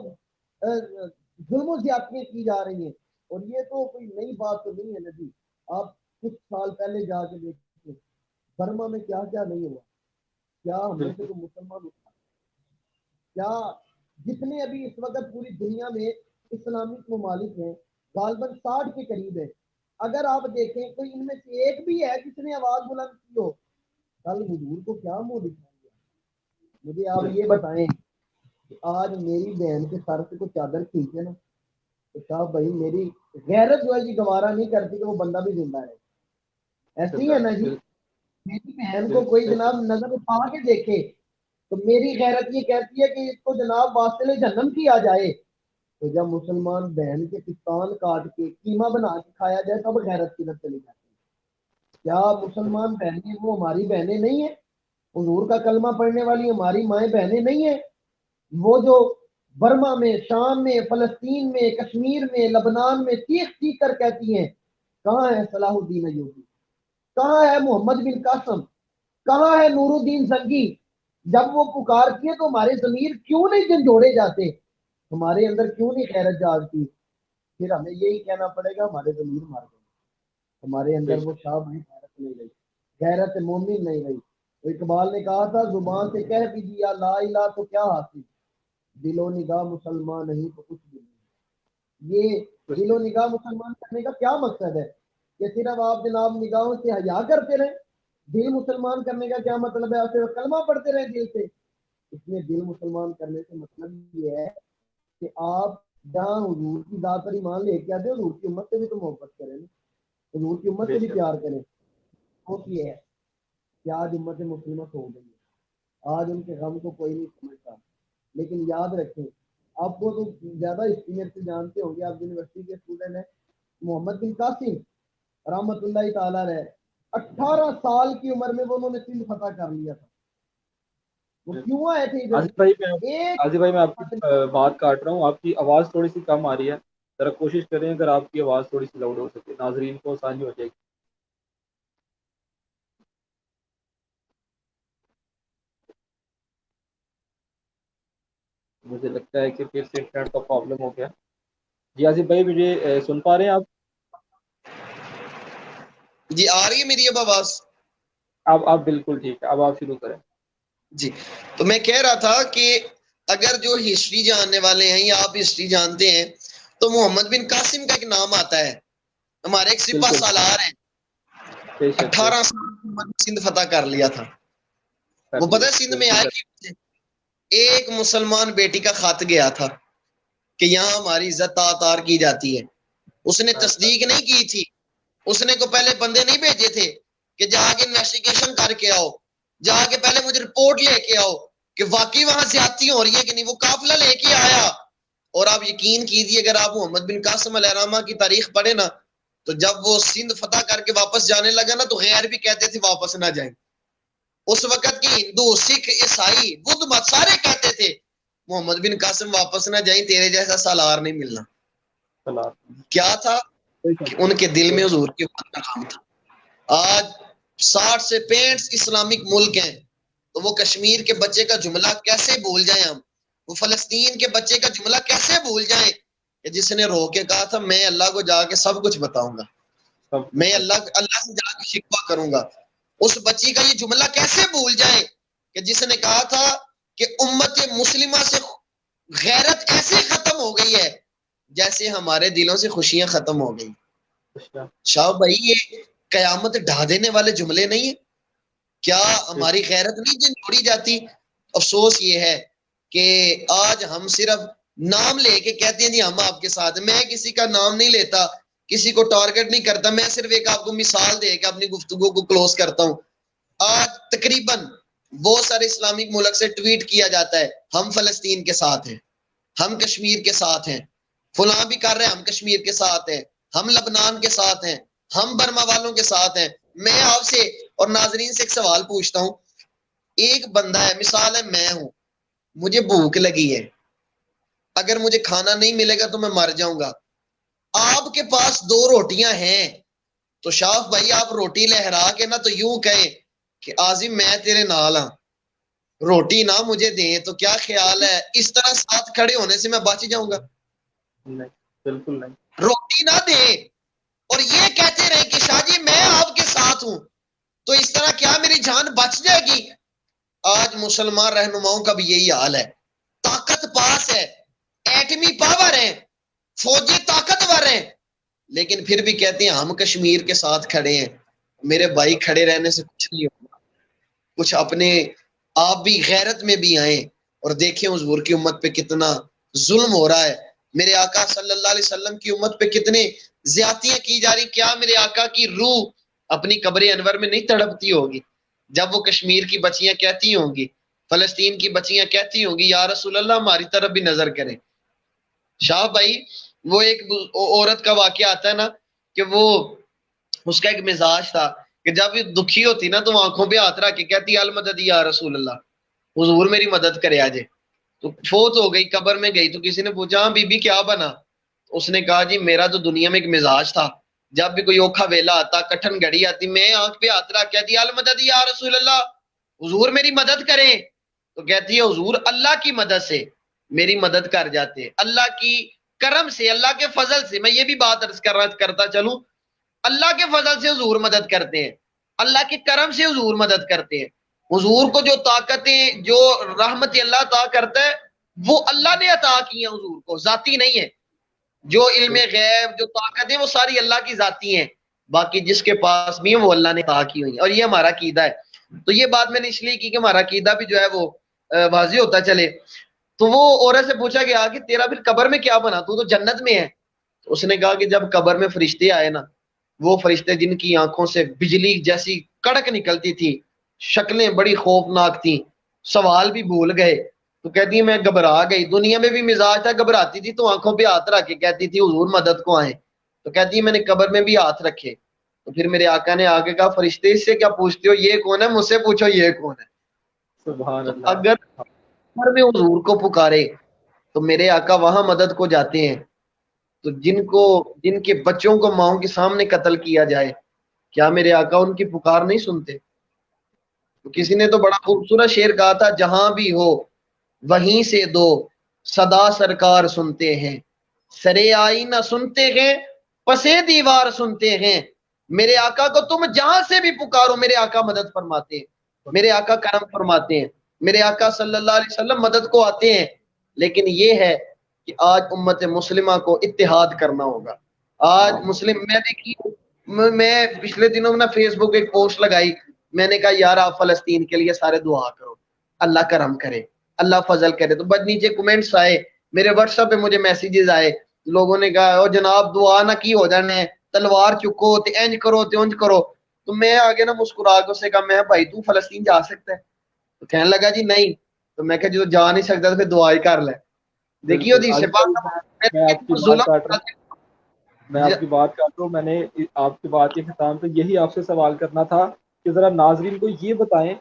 ظلم و زیادتیاں کی جا رہی ہیں۔ اور یہ تو کوئی نئی بات تو نہیں ہے نبی، آپ کچھ سال پہلے جا کے دیکھیں برما میں کیا کیا نہیں ہوا، کیا ہم میں سے بالکل کوئی مسلمان ہوتا، کیا جتنے ابھی اس وقت پوری دنیا میں اسلامک ممالک ہیں غالباً 60 کے قریب ہے، اگر آپ دیکھیں کوئی ان میں سے ایک بھی ہے جس نے آواز بلند کی ہو کل حضور کو کیا منہ دکھائیں گے؟ مجھے آپ یہ بالکل بتائیں کہ آج میری بہن کے سر سے کوئی چادر کھینچے نا تو صاحب بھائی میری غیرت جو ہے جی گوارا نہیں کرتی کہ وہ بندہ بھی زندہ ہے، ایسے ہی ہے نا جی۔ بالکل میری بہن کو کوئی بالکل جناب نظر اٹھا کے دیکھے تو میری غیرت یہ کہتی ہے کہ اس کو جناب واسطے جہنم کیا جائے، تو جب مسلمان بہن کے پستان کاٹ کے قیمہ بنا کے کھایا جائے تب غیرت کی طرف چلی جاتی ہے۔ کیا مسلمان بہنیں وہ ہماری بہنیں نہیں ہیں؟ حضور کا کلمہ پڑھنے والی ہماری مائیں بہنیں نہیں ہیں؟ وہ جو برما میں، شام میں، فلسطین میں، کشمیر میں، لبنان میں چیخ چیخ کر کہتی ہیں کہاں ہے صلاح الدین ایوبی، کہاں ہے محمد بن قاسم، کہاں ہے نور الدین زنگی؟ جب وہ پکارتی ہیں تو ہمارے ضمیر کیوں نہیں جھنجھوڑے جاتے، ہمارے اندر کیوں نہیں غیرت جاگتی؟ پھر ہمیں یہی کہنا پڑے گا ہمارے ضمیر مر گئے، ہمارے بے اندر وہ شک، شاہ بھائی غیرت نہیں رہی، غیرت مومن نہیں رہی۔ اقبال نے کہا تھا زبان سے کہہ بھی دیا لا الہ تو کیا حاصل، دل و نگاہ مسلمان نہیں تو کچھ بھی نہیں۔ یہ کچھ دل و نگاہ مسلمان کرنے کا کیا مقصد ہے کہ صرف آپ جناب نگاہوں سے حیا کرتے رہیں؟ دل مسلمان کرنے کا کیا مطلب ہے؟ آپ صرف کلمہ پڑھتے رہیں دل سے؟ اس میں دل مسلمان کرنے سے مطلب یہ ہے کہ آپ جہاں حضور کی ذات پر ایمان لے کے آتے حضور کی امت سے بھی تو محبت کریں، حضور کی امت بے سے بھی شک، پیار کریں۔ وہ یہ ہے کہ آج امت مسلمہ ہو گئی ہے، آج ان کے غم کو کوئی نہیں سمجھتا۔ لیکن یاد رکھیں آپ کو تو زیادہ ہسٹری سے جانتے ہوں گے، آپ یونیورسٹی کے اسٹوڈنٹ ہیں، محمد بن قاسم رحمت اللہ تعالی علیہ 18 سال کی عمر میں وہ انہوں نے سندھ فتح کر لیا تھا۔ وہ کیوں آئے تھے ادھر؟ ایک آصف بھائی میں آپ کی بات کاٹ رہا ہوں، آپ کی آواز تھوڑی سی کم آ رہی ہے، ذرا کوشش کریں اگر آپ کی آواز تھوڑی سی لاؤڈ ہو سکے، ناظرین کو آسانی ہو جائے گی۔ مجھے لگتا ہے کہ پھر سے انٹرنیٹ کا پرابلم ہو گیا۔ جی آصف بھائی مجھے سن پا رہے ہیں آپ؟ جی آ رہی ہے میری اب آواز؟ آپ بالکل ٹھیک ہے، اب آپ شروع کریں۔ جی تو میں کہہ رہا تھا کہ اگر جو ہسٹری جاننے والے ہیں یا آپ ہسٹری جانتے ہیں تو محمد بن قاسم کا ایک نام آتا ہے، ہمارے ایک سپاہ بالکل سالار ہیں، بے شک بے 18 شک، سال کی عمر میں سندھ فتح کر لیا تھا۔ کر وہ پتہ لیا ہے سندھ میں بالکل آئے کر کہ ایک مسلمان بیٹی کا خط گیا تھا کہ یہاں ہماری عزت تار کی جاتی ہے، اس نے تصدیق نہیں کی تھی، اس نے کو پہلے بندے نہیں بھیجے تھے کہ جا کے انویسٹیگیشن کر کے آؤ، جا کے پہلے مجھے رپورٹ لے کے آؤ کہ واقعی وہاں زیادتی ہو رہی ہے کہ نہیں۔ وہ قافلہ لے کے آیا، اور آپ یقین کیجیے اگر آپ محمد بن قاسم علیہ الرحمہ کی تاریخ پڑھے نا تو جب وہ سندھ فتح کر کے واپس جانے لگا نا تو غیر بھی کہتے تھے واپس نہ جائیں۔ اس وقت کے ہندو، سکھ، عیسائی، بدھ مت سارے کہتے تھے محمد بن قاسم واپس نہ جائیں، تیرے جیسا سالار نہیں ملنا. سلام. کیا تھا کہ ان کے دل میں حضور کی بات کا کام تھا. آج 60 سے 65 اسلامک ملک ہیں، تو وہ کشمیر کے بچے کا جملہ کیسے بھول جائیں ہم؟ وہ فلسطین کے بچے کا جملہ کیسے بھول جائیں کہ جس نے رو کے کہا تھا میں اللہ کو جا کے سب کچھ بتاؤں گا، میں اللہ سے جا کے شکوہ کروں گا. اس بچی کا یہ جملہ کیسے بھول جائیں کہ جس نے کہا تھا کہ امت مسلمہ سے غیرت ایسے ختم ہو گئی ہے جیسے ہمارے دلوں سے خوشیاں ختم ہو گئی. شاہ بھائی یہ قیامت ڈھا دینے والے جملے نہیں ہیں کیا؟ ہماری غیرت نہیں جن چھوڑی جاتی. افسوس یہ ہے کہ آج ہم صرف نام لے کے کہتے ہیں جی ہم آپ کے ساتھ. میں کسی کا نام نہیں لیتا، کسی کو ٹارگٹ نہیں کرتا، میں صرف ایک آپ کو مثال دے کے اپنی گفتگو کو کلوز کرتا ہوں. آج تقریباً بہت سارے اسلامک ملک سے ٹویٹ کیا جاتا ہے ہم فلسطین کے ساتھ ہیں، ہم کشمیر کے ساتھ ہیں، فلاں بھی کر رہے ہیں ہم کشمیر کے ساتھ ہیں، ہم لبنان کے ساتھ ہیں، ہم برما والوں کے ساتھ ہیں. میں آپ سے اور ناظرین سے ایک سوال پوچھتا ہوں. ایک بندہ ہے، مثال ہے میں ہوں، مجھے بھوک لگی ہے، اگر مجھے کھانا نہیں ملے گا تو میں مر جاؤں گا. آپ کے پاس 2 روٹیاں ہیں تو شاف بھائی آپ روٹی لہرا کے نہ تو یوں کہیں کہ عاظم میں تیرے نال ہاں، روٹی نہ مجھے دیں، تو کیا خیال ہے اس طرح ساتھ کھڑے ہونے سے میں بچ جاؤں گا؟ نہیں، بالکل نہیں. روٹی نہ دیں اور یہ کہتے رہے کہ شاہ جی میں آپ کے ساتھ ہوں، تو اس طرح کیا میری جان بچ جائے گی؟ آج مسلمان رہنماؤں کا بھی یہی حال ہے. طاقت پاس ہے، ایٹمی پاور ہے، فوجی طاقتور ہیں، لیکن پھر بھی کہتے ہیں ہم کشمیر کے ساتھ کھڑے ہیں. میرے بھائی کھڑے رہنے سے کچھ نہیں ہوگا. کچھ اپنے آپ بھی غیرت میں بھی آئیں اور دیکھیں حضور کی امت پہ کتنا ظلم ہو رہا ہے. میرے آقا صلی اللہ علیہ وسلم کی امت پہ کتنے زیادتیاں کی جا رہی. کیا میرے آقا کی روح اپنی قبر انور میں نہیں تڑپتی ہوگی جب وہ کشمیر کی بچیاں کہتی ہوں گی، فلسطین کی بچیاں کہتی ہوں گی یا رسول اللہ ہماری طرف بھی نظر کریں؟ شاہ بھائی وہ ایک عورت کا واقعہ آتا ہے نا کہ وہ اس کا ایک مزاج تھا کہ جب یہ دکھی ہوتی نا تو آنکھوں پہ ہاتھ رکھ کے کہتی المدد یا رسول اللہ، حضور میری مدد کرے آجے. تو فوت ہو گئی، قبر میں گئی تو کسی نے پوچھا ہاں بی بی کیا بنا؟ اس نے کہا جی میرا تو دنیا میں ایک مزاج تھا، جب بھی کوئی اوکھا ویلا آتا، کٹھن گھڑی آتی، میں آنکھ پہ ہاتھ رکھ کہتی المدد یا رسول اللہ، حضور میری مدد کریں. تو کہتی ہے حضور اللہ کی مدد سے میری مدد کر جاتے، اللہ کی کرم سے، اللہ کے فضل سے. میں یہ بھی بات عرض کرتا چلوں، اللہ کے فضل سے حضور مدد کرتے ہیں، اللہ کے کرم سے حضور مدد کرتے ہیں. حضور کو جو طاقتیں، جو رحمت اللہ عطا کرتا ہے وہ اللہ نے عطا کی ہیں، حضور کو ذاتی نہیں ہے. جو علم غیب، جو طاقتیں وہ ساری اللہ کی ذاتی ہیں، باقی جس کے پاس بھی ہیں وہ اللہ نے عطا کی ہوئی ہیں. اور یہ ہمارا عقیدہ ہے. تو یہ بات میں نے اس لیے کی کہ ہمارا عقیدہ بھی جو ہے وہ واضح ہوتا چلے. تو وہ عورت سے پوچھا گیا کہ تیرا پھر قبر میں کیا بنا، تو جنت میں ہے؟ تو اس نے کہا کہ جب قبر میں فرشتے آئے نا، وہ فرشتے جن کی آنکھوں سے بجلی جیسی کڑک نکلتی تھی، شکلیں بڑی خوفناک تھیں، سوال بھی بھول گئے. تو کہتی ہے میں گھبرا گئی. دنیا میں بھی مزاج تھا، گھبراتی تھی تو آنکھوں پہ ہاتھ رکھ کے کہتی تھی حضور مدد کو آئیں. تو کہتی ہے میں نے قبر میں بھی ہاتھ رکھے. تو پھر میرے آقا نے آگے کہا فرشتے اس سے کیا پوچھتے ہو، یہ کون ہے، مجھ سے پوچھو یہ کون ہے. سبحان تو اللہ. اگر قبر میں حضور کو پکارے تو میرے آقا وہاں مدد کو جاتے ہیں. تو جن کے بچوں کو ماؤں کے سامنے قتل کیا جائے، کیا میرے آقا ان کی پکار نہیں سنتے؟ تو کسی نے تو بڑا خوبصورت شعر کہا تھا جہاں بھی ہو وہیں سے دو صدا سرکار سنتے ہیں، سرے آئینہ سنتے ہیں، پسے دیوار سنتے ہیں. میرے آقا کو تم جہاں سے بھی پکارو میرے آقا مدد فرماتے ہیں، میرے آقا کرم فرماتے ہیں، میرے آقا صلی اللہ علیہ وسلم مدد کو آتے ہیں. لیکن یہ ہے کہ آج امت مسلمہ کو اتحاد کرنا ہوگا. آج مسلم میں پچھلے دنوں میں فیس بک ایک پوسٹ لگائی، میں نے کہا یار آپ فلسطین کے لیے سارے دعا کرو، اللہ کرم کرے، اللہ فضل کرے. تو بس نیچے کمنٹس آئے، میرے واٹس ایپ پہ مجھے میسیجز آئے، لوگوں نے کہا او جناب دعا نہ کی ہو جانے، تلوار چکو تے انج کرو تے انج کرو. تو میں آگے نا مسکرا کے اسے کہا میں بھائی تو فلسطین جا سکتا ہے؟ تو کہنے لگا جی نہیں. تو میں کہا جو جا نہیں سکتا تو پھر دعا ہی کر لے. دیکھیے حدیث پاک میں آپ کی بات کاٹ رہا ہوں، میں نے آپ کی بات کے ختم پہ یہی آپ سے سوال کرنا تھا کہ ذرا ناظرین کو یہ بتائیں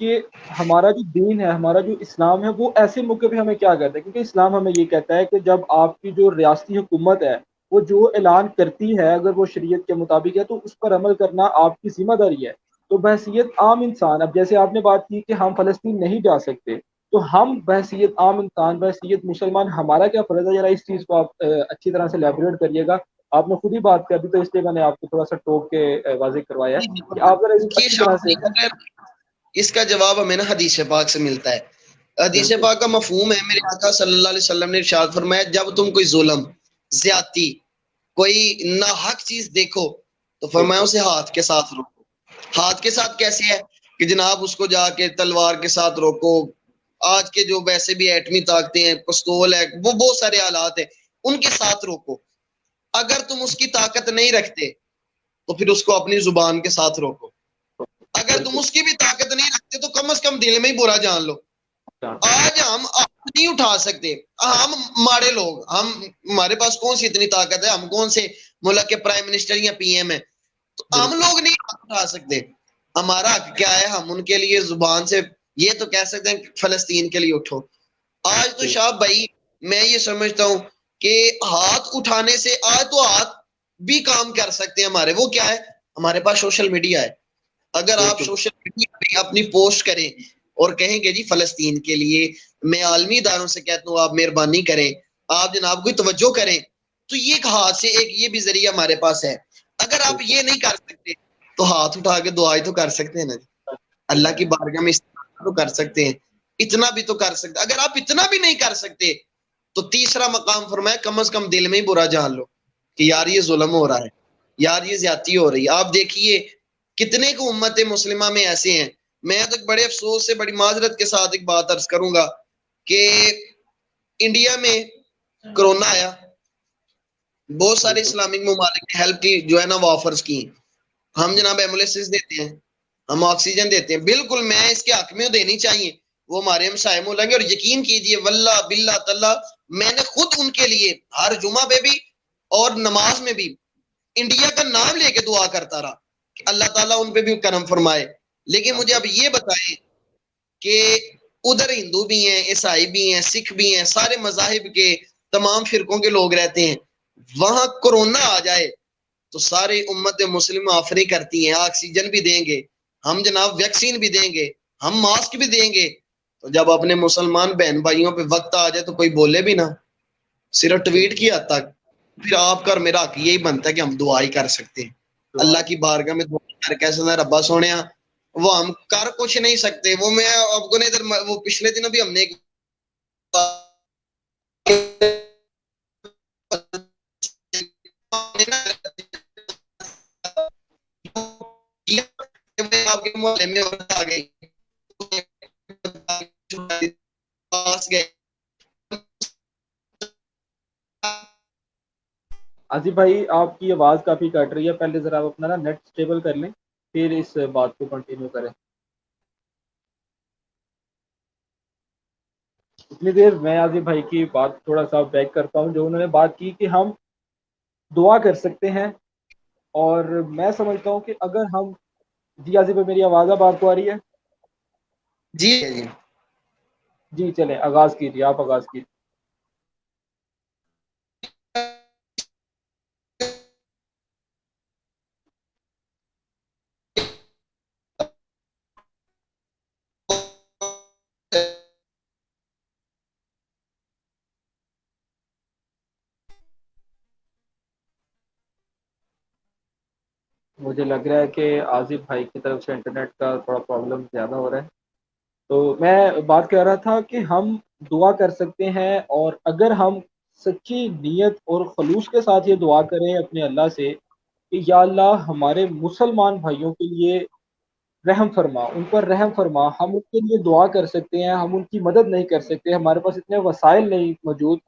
کہ ہمارا جو دین ہے، ہمارا جو اسلام ہے، وہ ایسے موقع پہ ہمیں کیا کہتا ہے، کیونکہ اسلام ہمیں یہ کہتا ہے کہ جب آپ کی جو ریاستی حکومت ہے وہ جو اعلان کرتی ہے اگر وہ شریعت کے مطابق ہے تو اس پر عمل کرنا آپ کی ذمہ داری ہے۔ تو بحیثیت عام انسان، اب جیسے آپ نے بات کی کہ ہم فلسطین نہیں جا سکتے، تو ہم بحیثیت عام انسان، بحیثیت مسلمان، ہمارا کیا فرض ہے؟ ذرا اس چیز کو آپ اچھی طرح سے لیبوریٹ کریے گا۔ آپ نے خود ہی بات کر دی تو اس لیے میں نے آپ کو تھوڑا سا ٹوک کے واضح کروایا ہے کہ آپ ذرا اس کو دیکھیے اچھی شاہ طرح سے۔ بھائی، اگر اس کا جواب ہمیں نا حدیث پاک سے ملتا ہے۔ حدیث بالکل پاک کا مفہوم ہے، میرے آقا صلی اللہ علیہ وسلم نے ارشاد فرمایا جب تم کوئی ظلم، زیادتی، کوئی ناحق چیز دیکھو تو فرمایا بالکل اسے ہاتھ کے ساتھ روکو۔ ہاتھ کے ساتھ کیسے ہے کہ جناب اس کو جا کے تلوار کے ساتھ روکو، آج کے جو ویسے بھی ایٹمی طاقتیں ہیں، پستول ہے، وہ بہت سارے آلات ہیں، ان کے ساتھ روکو۔ اگر تم اس کی طاقت نہیں رکھتے تو پھر اس کو اپنی زبان کے ساتھ روکو۔ اگر تم بالکل اس کی بھی طاقت نہیں رکھتے تو کم از کم دل میں ہی برا جان لو۔ آج ہم نہیں اٹھا سکتے، ہم ماڑے لوگ، ہمارے پاس کون سی اتنی طاقت ہے، ہم کون سے ملک کے پرائم منسٹر یا پی ایم ہیں، تو ہم بالکل لوگ نہیں اٹھا سکتے۔ ہمارا حق کیا ہے؟ ہم ان کے لیے زبان سے یہ تو کہہ سکتے ہیں کہ فلسطین کے لیے اٹھو۔ آج تو شاہ بھائی میں یہ سمجھتا ہوں کہ ہاتھ اٹھانے سے آج تو ہاتھ بھی کام کر سکتے ہیں ہمارے۔ وہ کیا ہے؟ ہمارے پاس سوشل میڈیا ہے۔ اگر آپ بالکل سوشل میڈیا پہ اپنی پوسٹ کریں اور کہیں کہ جی فلسطین کے لیے، میں عالمی اداروں سے کہتا ہوں آپ مہربانی کریں، آپ جناب کوئی توجہ کریں، تو یہ ایک ہاتھ سے ایک یہ بھی ذریعہ ہمارے پاس ہے۔ اگر آپ بالکل یہ نہیں کر سکتے تو ہاتھ اٹھا کے دعائیں تو کر سکتے ہیں نا جی، اللہ کی بارگاہ میں استغفار تو کر سکتے ہیں، اتنا بھی تو کر سکتے۔ اگر آپ اتنا بھی نہیں کر سکتے تو تیسرا مقام فرمایا کم از کم دل میں ہی برا جان لو کہ یار یہ ظلم ہو رہا ہے، یار یہ زیادتی ہو رہی ہے۔ آپ دیکھیے کتنے کو امت مسلمہ میں ایسے ہیں، میں تو بڑے افسوس سے بڑی معذرت کے ساتھ ایک بات عرض کروں گا کہ انڈیا میں کرونا آیا، بہت سارے بالکل اسلامک ممالک نے ہیلپ کی جو ہے نا وہ آفرز کی، ہم جناب ایمبولینسز دیتے ہیں، ہم آکسیجن دیتے ہیں، بالکل میں اس کے حق میں دینی چاہیے، وہ ہمارے ہمسائے ملک ہیں، اور یقین کیجئے واللہ باللہ تعالی میں نے خود ان کے لیے ہر جمعہ پہ بھی اور نماز میں بھی انڈیا کا نام لے کے دعا کرتا رہا کہ اللہ تعالیٰ ان پہ بھی کرم فرمائے۔ لیکن مجھے اب یہ بتائیں کہ ادھر ہندو بھی ہیں، عیسائی بھی ہیں، سکھ بھی ہیں، سارے مذاہب کے تمام فرقوں کے لوگ رہتے ہیں، وہاں کورونا آ جائے تو ساری امت مسلم آفری کرتی ہیں، آکسیجن بھی دیں گے ہم جناب، ویکسین بھی دیں گے ہم، ماسک بھی دیں گے، تو جب اپنے مسلمان بہن بھائیوں پہ وقت آ جائے تو کوئی بولے بھی نہ، صرف ٹویٹ کی حد تک، پھر آپ کا اور میرا حق یہی بنتا ہے کہ ہم دعا ہی کر سکتے ہیں اللہ کی بارگاہ میں دعا کر کیسے ربا سونیا، وہ ہم کر کچھ نہیں سکتے۔ وہ میں آپ کو ادھر وہ پچھلے دنوں بھی ہم نے آپ کے محلے میں آ گئی پاس گئے۔ عظیم بھائی آپ کی آواز کافی کٹ رہی ہے، پہلے ذرا آپ اپنا نا نیٹ اسٹیبل کر لیں پھر اس بات کو کنٹینیو کریں۔ اتنی دیر میں عظیم بھائی کی بات تھوڑا سا بیک کرتا ہوں، جو انہوں نے بات کی کہ ہم دعا کر سکتے ہیں، اور میں سمجھتا ہوں کہ اگر ہم، جی عظیم بھائی میری آواز اب آپ کو آ رہی ہے؟ جی جی جی چلیں آغاز کیجیے، آپ آغاز کیجیے۔ مجھے لگ رہا ہے کہ عاصف بھائی کی طرف سے انٹرنیٹ کا تھوڑا پرابلم زیادہ ہو رہا ہے، تو میں بات کر رہا تھا کہ ہم دعا کر سکتے ہیں، اور اگر ہم سچی نیت اور خلوص کے ساتھ یہ دعا کریں اپنے اللہ سے کہ یا اللہ ہمارے مسلمان بھائیوں کے لیے رحم فرما، ان پر رحم فرما، ہم ان کے لیے دعا کر سکتے ہیں، ہم ان کی مدد نہیں کر سکتے، ہمارے پاس اتنے وسائل نہیں موجود،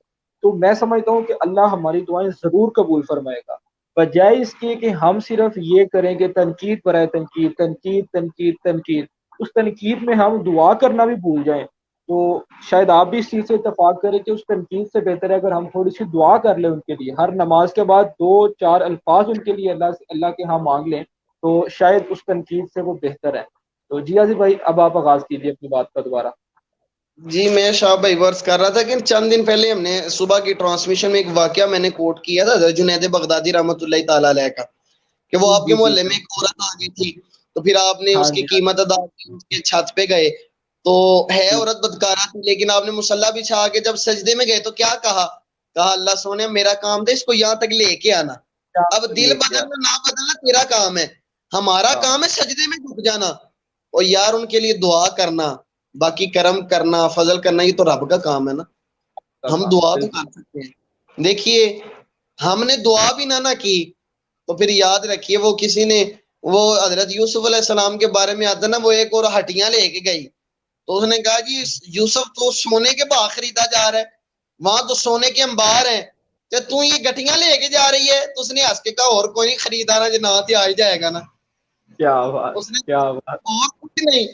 تو میں سمجھتا ہوں کہ اللہ ہماری دعائیں ضرور قبول فرمائے گا، بجائے اس کے کہ ہم صرف یہ کریں کہ تنقید برائے تنقید تنقید تنقید تنقید، اس تنقید میں ہم دعا کرنا بھی بھول جائیں، تو شاید آپ بھی اس چیز سے اتفاق کریں کہ اس تنقید سے بہتر ہے اگر ہم تھوڑی سی دعا کر لیں ان کے لیے، ہر نماز کے بعد 2-4 الفاظ ان کے لیے اللہ کے ہاں مانگ لیں، تو شاید اس تنقید سے وہ بہتر ہے۔ تو جی عاصف بھائی اب آپ آغاز کیجیے اپنی بات کا دوبارہ. جی میں شاہ بھائی ورس کر رہا تھا کہ چند دن پہلے ہم نے صبح کی ٹرانسمیشن میں ایک واقعہ میں نے کوٹ کیا تھا جنید بغدادی رحمۃ اللہ تعالی علیہ کا، کہ وہ آپ کے جی جی محلے میں ایک عورت آ گئی تھی، تو پھر آپ نے ہاں اس کی جی قیمت ادا کی، اس کے چھت پہ گئے تو ہے جی عورت بدکارہ تھی، لیکن آپ نے مصلی بچھا کے جب سجدے میں گئے تو کیا کہا اللہ سونے میرا کام تھا اس کو یہاں تک لے کے آنا، اب دل لے کے بدلنا نہ بدلنا تیرا کام ہے، ہمارا ہاں کام ہے سجدے میں جھک جانا اور یار ان کے لیے دعا کرنا، باقی کرم کرنا فضل کرنا یہ تو رب کا کام ہے نا، ہم دعا تو بالکل کر سکتے ہیں. دیکھیے ہم نے دعا بھی نہ کی تو پھر یاد رکھیے وہ کسی نے وہ حضرت یوسف علیہ السلام کے بارے میں آتا نا، وہ ایک اور ہٹیاں لے کے گئی تو اس نے کہا جی یوسف تو سونے کے باغ خریدا جا رہا ہے، وہاں تو سونے کے انبار ہیں، تو یہ گٹیاں لے کے جا رہی ہے، تو اس نے ہنس کے کہا اور کوئی نہیں خریدارا جو نہ تھی آ ہی جائے گا نا. کیا بات اس نے کیا بات. اور کچھ نہیں،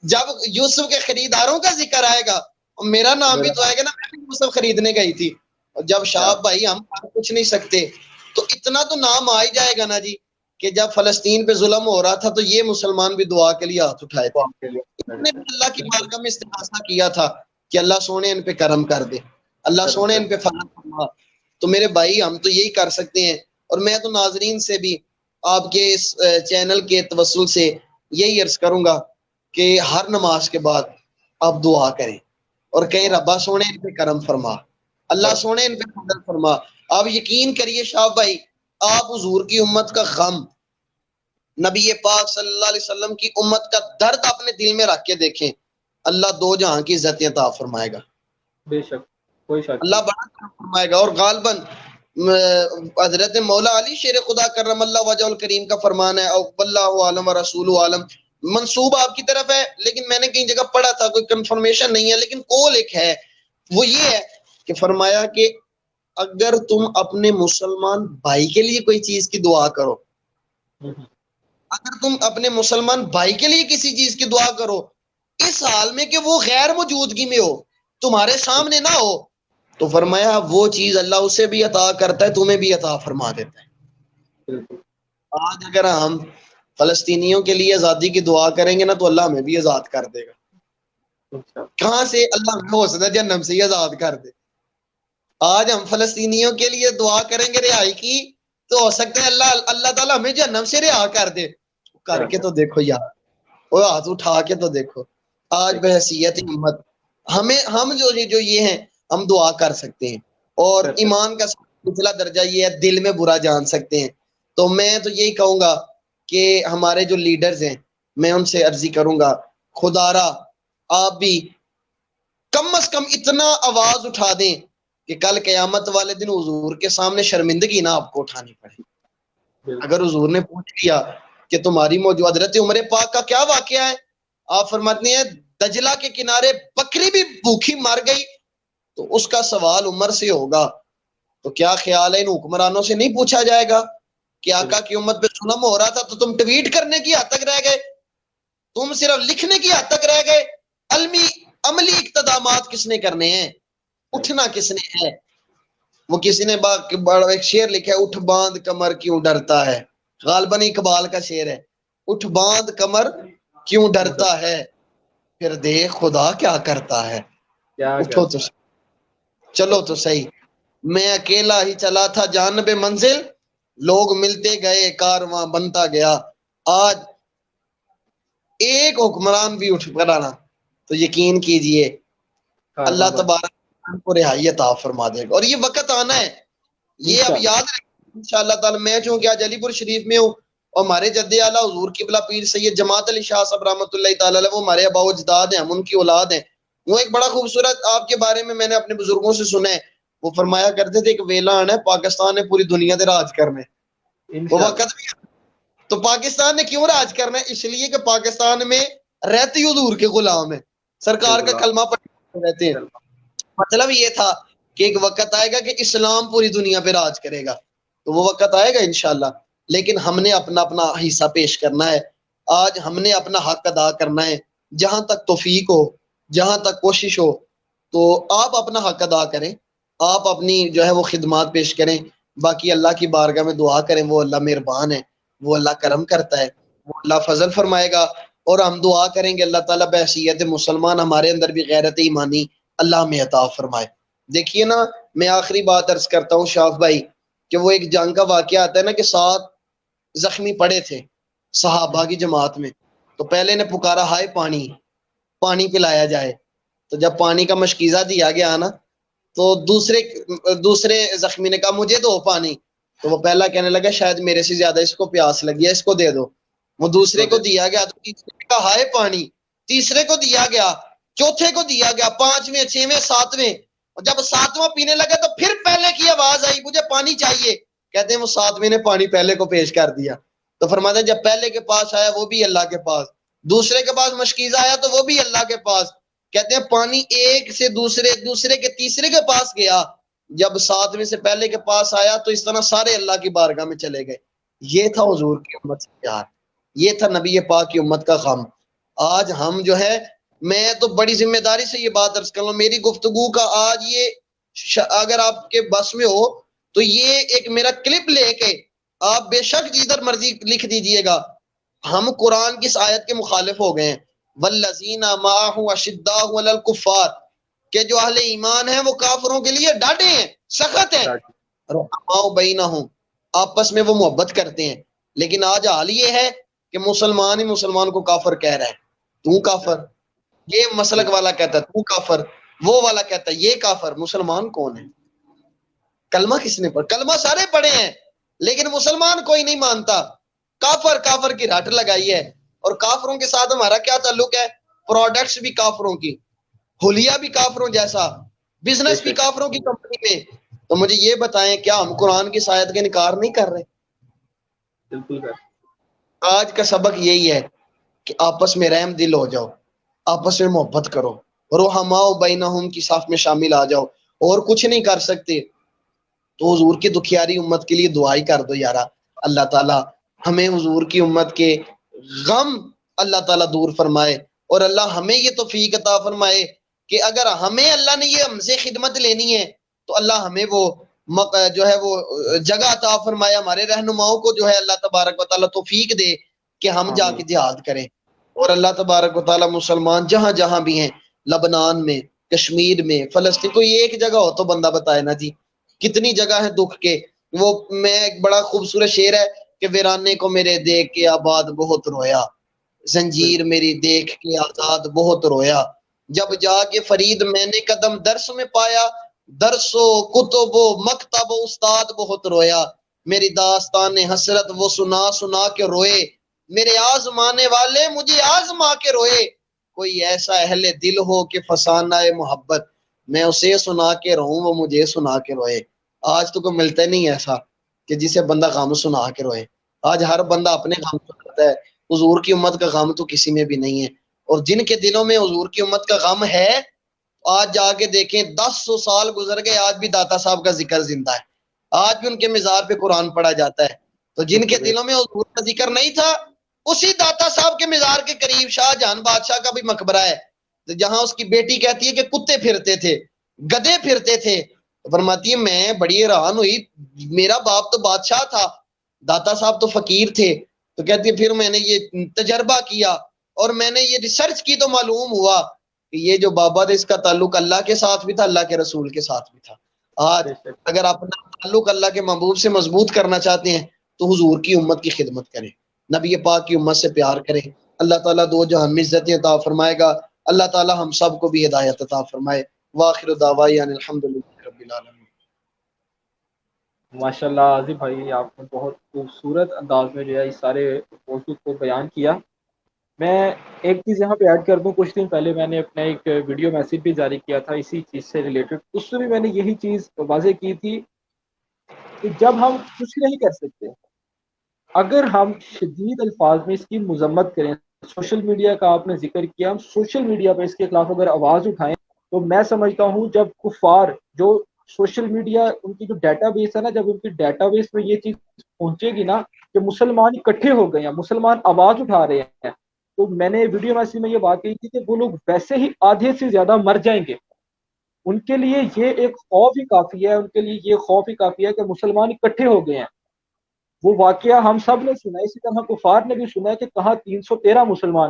جب یوسف کے خریداروں کا ذکر آئے گا اور میرا نام بھی میرا تو آئے گا نا، میں بھی یوسف خریدنے گئی تھی، اور جب کیا شاہ بھائی ہم کچھ نہیں سکتے تو اتنا تو نام آ ہی جائے گا نا جی، کہ جب فلسطین پہ ظلم ہو رہا تھا تو یہ مسلمان بھی دعا کے لیے ہاتھ اٹھائے تھے، آپ کے لیے انہوں نے بھی اللہ کی بارگاہ میں استغاثہ کیا تھا کہ اللہ سونے ان پہ کرم کر دے، اللہ کرم سونے کر. ان پہ فضل فرما. تو میرے بھائی ہم تو یہی کر سکتے ہیں، اور میں تو ناظرین سے بھی آپ کے اس چینل کے توسل سے یہی عرض کروں گا کہ ہر نماز کے بعد آپ دعا کریں اور کہیں ربا سونے ان پہ کرم فرما، اللہ سونے ان پہ فضل فرما. آپ یقین کریے شاہ بھائی، آپ حضور کی امت کا غم، نبی پاک صلی اللہ علیہ وسلم کی امت کا درد اپنے دل میں رکھ کے دیکھیں، اللہ دو جہاں کی عزتیں عطا فرمائے گا، بے شک کوئی شک اللہ نہیں. بڑا کرم فرمائے گا. اور غالباً حضرت مولا علی شیر خدا کرم اللہ وجہ الکریم کا فرمان ہے، او اللہ عالم و رسول عالم، منسوب آپ کی طرف ہے لیکن میں نے کئی جگہ پڑھا تھا، کوئی کنفرمیشن نہیں ہے لیکن قول ایک ہے، وہ یہ ہے کہ فرمایا کہ اگر تم اپنے مسلمان بھائی کے لیے کوئی چیز کی دعا کرو، اگر تم اپنے مسلمان بھائی کے لیے کسی چیز کی دعا کرو اس حال میں کہ وہ غیر موجودگی میں ہو، تمہارے سامنے نہ ہو، تو فرمایا وہ چیز اللہ اسے بھی عطا کرتا ہے تمہیں بھی عطا فرما دیتا ہے. بالکل آج اگر ہم فلسطینیوں کے لیے آزادی کی دعا کریں گے نا تو اللہ ہمیں بھی آزاد کر دے گا. کہاں سے؟ اللہ ہمیں ہو سکتا ہے جہنم سے ہی آزاد کر دے. آج ہم فلسطینیوں کے لیے دعا کریں گے رہائی کی تو ہو سکتا ہے اللہ تعالیٰ ہمیں جہنم سے رہا کر دے. کر کے تو دیکھو یار، وہ ہاتھ اٹھا کے تو دیکھو. آج بحیثیت ہمت ہم جو یہ ہیں ہم دعا کر سکتے ہیں، اور ایمان کا پچھلا درجہ یہ ہے دل میں برا جان سکتے ہیں. تو میں تو یہی کہوں گا کہ ہمارے جو لیڈرز ہیں میں ان سے عرضی کروں گا خدارا آپ بھی کم از کم اتنا آواز اٹھا دیں کہ کل قیامت والے دن حضور کے سامنے شرمندگی نہ آپ کو اٹھانی پڑے. اگر حضور نے پوچھ لیا کہ تمہاری موجود حضرت عمر پاک کا کیا واقعہ ہے، آپ فرماتے ہیں دجلہ کے کنارے بکری بھی بھوکی مر گئی تو اس کا سوال عمر سے ہوگا، تو کیا خیال ہے ان حکمرانوں سے نہیں پوچھا جائے گا کہ آقا کی امت پہ ظلم ہو رہا تھا تو تم ٹویٹ کرنے کی حد تک رہ گئے، تم صرف لکھنے کی حد تک رہ گئے، عملی اقتدامات کس نے کرنے ہیں، اٹھنا کس نے ہے. وہ کسی نے ایک شعر لکھا ہے، اٹھ باندھ کمر کیوں ڈرتا ہے، غالباً اقبال کا شعر ہے، اٹھ باندھ کمر کیوں ڈرتا ہے پھر دیکھ خدا کیا کرتا ہے. اٹھو تو چلو تو صحیح، میں اکیلا ہی چلا تھا جانب منزل، لوگ ملتے گئے کارواں بنتا گیا. آج ایک حکمران بھی اٹھ کر آنا تو یقین کیجئے اللہ تبارک کو رہائی عطا فرما دے گا. اور یہ وقت آنا ہے، یہ اب یاد رکھیں انشاءاللہ تعالی. میں چونکہ آج علی پور شریف میں ہوں اور ہمارے جد اعلیٰ حضور قبلہ پیر سید جماعت علی شاہ صاحب رحمۃ اللہ تعالی علیہ وہ ہمارے ابا و اجداد ہیں، ہم ان کی اولاد ہیں. وہ ایک بڑا خوبصورت آپ کے بارے میں نے اپنے بزرگوں سے سنا ہے، وہ فرمایا کرتے تھے کہ ویلا آنا ہے پاکستان نے پوری دنیا دے راج کرنے، وہ وقت بھی. تو پاکستان نے کیوں راج کرنا ہے؟ اس لیے کہ پاکستان میں رہتی حضور کے غلام ہیں، سرکار کا کلمہ پڑھتے رہتے ہیں. مطلب یہ تھا کہ ایک وقت آئے گا کہ اسلام پوری دنیا پہ راج کرے گا، تو وہ وقت آئے گا انشاءاللہ. لیکن ہم نے اپنا حصہ پیش کرنا ہے، آج ہم نے اپنا حق ادا کرنا ہے. جہاں تک توفیق ہو، جہاں تک کوشش ہو تو آپ اپنا حق ادا کریں، آپ اپنی جو ہے وہ خدمات پیش کریں. باقی اللہ کی بارگاہ میں دعا کریں، وہ اللہ مہربان ہے، وہ اللہ کرم کرتا ہے، وہ اللہ فضل فرمائے گا. اور ہم دعا کریں گے اللہ تعالیٰ بحیثیت مسلمان ہمارے اندر بھی غیرت ایمانی اللہ ہمیں عطا فرمائے۔ دیکھیے نا، میں آخری بات عرض کرتا ہوں شاف بھائی، کہ وہ ایک جنگ کا واقعہ آتا ہے نا کہ 7 زخمی پڑے تھے صحابہ کی جماعت میں، تو پہلے نے پکارا ہائے پانی پلایا جائے، تو جب پانی کا مشکیزہ دیا گیا نا تو دوسرے زخمی نے کہا مجھے دو پانی، تو وہ پہلا کہنے لگا شاید میرے سے زیادہ اس کو پیاس لگی ہے، اس کو دے دو۔ وہ دوسرے کو دیا گیا تو تیسرے نے کہا ہائے پانی، تیسرے کو دیا گیا، چوتھے کو دیا گیا، 5ویں 6ویں 7ویں، اور جب 7واں پینے لگا تو پھر پہلے کی آواز آئی مجھے پانی چاہیے، کہتے ہیں وہ 7ویں نے پانی پہلے کو پیش کر دیا۔ تو فرماتے ہیں جب پہلے کے پاس آیا وہ بھی اللہ کے پاس، دوسرے کے پاس مشکیزہ آیا تو وہ بھی اللہ کے پاس، کہتے ہیں پانی ایک سے دوسرے کے تیسرے کے پاس گیا، جب 7ویں سے پہلے کے پاس آیا تو اس طرح سارے اللہ کی بارگاہ میں چلے گئے۔ یہ تھا حضور کی امت سے پیار، یہ تھا نبی پاک کی امت کا غم۔ آج ہم جو ہے، میں تو بڑی ذمہ داری سے یہ بات عرض کر لوں، میری گفتگو کا آج یہ اگر آپ کے بس میں ہو تو یہ ایک میرا کلپ لے کے آپ بے شک جدھر مرضی لکھ دیجئے گا، ہم قرآن کی اس آیت کے مخالف ہو گئے ہیں، والذین معہ اشداء علی الکفار، کہ جو اہل ایمان ہیں وہ کافروں کے لیے ڈاٹے ہیں، سخت ہیں، رحماء بینہم، آپس میں وہ محبت کرتے ہیں۔ لیکن آج حال یہ ہے کہ مسلمان ہی مسلمان کو کافر کہہ رہا ہے، تو کافر، یہ مسلک والا کہتا ہے تو کافر، وہ والا کہتا ہے یہ کافر۔ مسلمان کون ہے؟ کلمہ کس نے پڑھا؟ کلمہ سارے پڑھے ہیں لیکن مسلمان کوئی نہیں مانتا، کافر کی رٹ لگائی ہے۔ اور کافروں کے ساتھ ہمارا کیا تعلق ہے؟ پروڈکٹس بھی کافروں کی، حلیہ بھی کافروں جیسا، بزنس بھی کافروں کی کمپنی میں۔ تو مجھے یہ بتائیں کیا ہم قرآن کی آیت کا انکار نہیں کر رہے؟ بالکل۔ آج کا سبق یہی ہے کہ آپس میں رحم دل ہو جاؤ، آپس میں محبت کرو، رحماء بینہم کی صف میں شامل آ جاؤ، اور کچھ نہیں کر سکتے تو حضور کی دکھیاری امت کے لیے دعائی کر دو یارا، اللہ تعالی ہمیں حضور کی امت کے غم اللہ تعالیٰ دور فرمائے، اور اللہ ہمیں یہ توفیق عطا فرمائے کہ اگر ہمیں اللہ نے یہ ہم سے خدمت لینی ہے تو اللہ ہمیں وہ جو ہے وہ جگہ عطا فرمائے، ہمارے رہنماؤں کو جو ہے اللہ تبارک و تعالیٰ توفیق دے کہ ہم جا کے جہاد کریں۔ اور اللہ تبارک و تعالیٰ مسلمان جہاں جہاں بھی ہیں، لبنان میں، کشمیر میں، فلسطین، کوئی ایک جگہ ہو تو بندہ بتائے نا جی، کتنی جگہ ہے دکھ کے۔ وہ میں ایک بڑا خوبصورت شعر ہے کہ ویرانے کو میرے دیکھ کے آباد بہت رویا، زنجیر میری دیکھ کے آزاد بہت رویا، جب جا کے فرید میں نے قدم درس میں پایا، درس و کتب و مکتب و استاد بہت رویا، میری داستان حسرت وہ سنا سنا کے روئے، میرے آزمانے والے مجھے آزما کے روئے، کوئی ایسا اہل دل ہو کہ فسانہ محبت میں اسے سنا کے رہوں وہ مجھے سنا کے روئے۔ آج تو کوئی ملتا نہیں ایسا کہ جسے بندہ غم سنا کے روئے، آج ہر بندہ اپنے غم سناتا ہے، حضور کی امت کا غم تو کسی میں بھی نہیں ہے۔ اور جن کے دلوں میں حضور کی امت کا غم ہے، آج جا کے دیکھیں 10 سال گزر گئے، آج بھی داتا صاحب کا ذکر زندہ ہے، آج بھی ان کے مزار پہ قرآن پڑھا جاتا ہے۔ تو جن کے دلوں میں حضور کا ذکر نہیں تھا، اسی داتا صاحب کے مزار کے قریب شاہ جہاں بادشاہ کا بھی مقبرہ ہے، جہاں اس کی بیٹی کہتی ہے کہ کتے پھرتے تھے، گدے پھرتے تھے، فرماتی ہے میں بڑی حیران ہوئی، میرا باپ تو بادشاہ تھا، داتا صاحب تو فقیر تھے، تو کہتی ہے پھر میں نے یہ تجربہ کیا اور میں نے یہ ریسرچ کی تو معلوم ہوا کہ یہ جو بابا تھا اس کا تعلق اللہ کے ساتھ بھی تھا، اللہ کے رسول کے ساتھ بھی تھا۔ آج اگر اپنا تعلق اللہ کے محبوب سے مضبوط کرنا چاہتے ہیں تو حضور کی امت کی خدمت کریں، نبی پاک کی امت سے پیار کریں، اللہ تعالیٰ دو جہان میں عزت عطا فرمائے گا، اللہ تعالیٰ ہم سب کو بھی ہدایت عطا فرمائے۔ وآخر دعوانا الحمدللہ رب العالمین۔ ماشاءاللہ عاظم بھائی، آپ نے بہت خوبصورت انداز میں جو ہے اس سارے موضوع کو بیان کیا۔ میں ایک چیز یہاں پہ ایڈ کر دوں، کچھ دن پہلے میں نے اپنا ایک ویڈیو میسیج بھی جاری کیا تھا اسی چیز سے ریلیٹڈ، اس میں بھی میں نے یہی چیز واضح کی تھی کہ جب ہم کچھ نہیں کر سکتے، اگر ہم شدید الفاظ میں اس کی مذمت کریں، سوشل میڈیا کا آپ نے ذکر کیا، ہم سوشل میڈیا پہ اس کے خلاف اگر آواز اٹھائیں تو میں سمجھتا ہوں جب کفار جو سوشل میڈیا ان کی جو ڈیٹا بیس ہے نا، جب ان کی ڈیٹا بیس میں یہ چیز پہنچے گی نا کہ مسلمان اکٹھے ہو گئے ہیں، مسلمان آواز اٹھا رہے ہیں، تو میں نے ویڈیو میسیج میں یہ بات کہی تھی کہ وہ لوگ ویسے ہی آدھے سے زیادہ مر جائیں گے، ان کے لیے یہ ایک خوف ہی کافی ہے، ان کے لیے یہ خوف ہی کافی ہے کہ مسلمان اکٹھے ہو گئے ہیں۔ وہ واقعہ ہم سب نے سنا ہے، اسی طرح کفار نے بھی سنا ہے کہ کہاں 313 مسلمان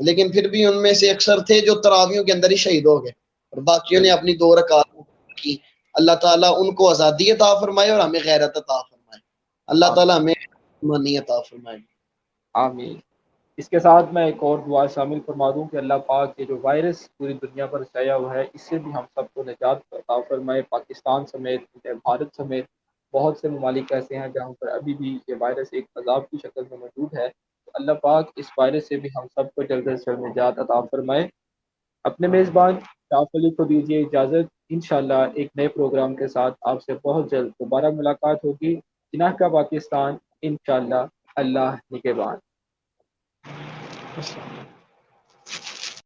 لیکن پھر بھی ان میں سے اکثر تھے جو تراویوں کے اندر ہی شہید ہو گئے اور باقیوں نے اپنی 2 رکعات کی. اللہ تعالیٰ ان کو آزادی عطا فرمائے اور ہمیں غیرت عطا فرمائے. اللہ تعالیٰ ہمیں ایمانی عطا فرمائے. آمین. اس کے ساتھ میں ایک اور دعا شامل فرما دوں کہ اللہ پاک کے جو وائرس پوری دنیا پر چھایا ہوا ہے اس سے بھی ہم سب کو نجات عطا فرمائے. پاکستان سمیت بھارت سمیت بہت سے ممالک ایسے ہیں جہاں پر ابھی بھی یہ وائرس ایک عذاب کی شکل میں موجود ہے. تو اللہ پاک اس وائرس سے بھی ہم سب کو جلد از جلد نجات عطا فرمائے. اپنے میزبان شاف علی کو دیجیے اجازت. انشاءاللہ ایک نئے پروگرام کے ساتھ آپ سے بہت جلد دوبارہ ملاقات ہوگی. جناح کا پاکستان. انشاءاللہ. اللہ نگہبان.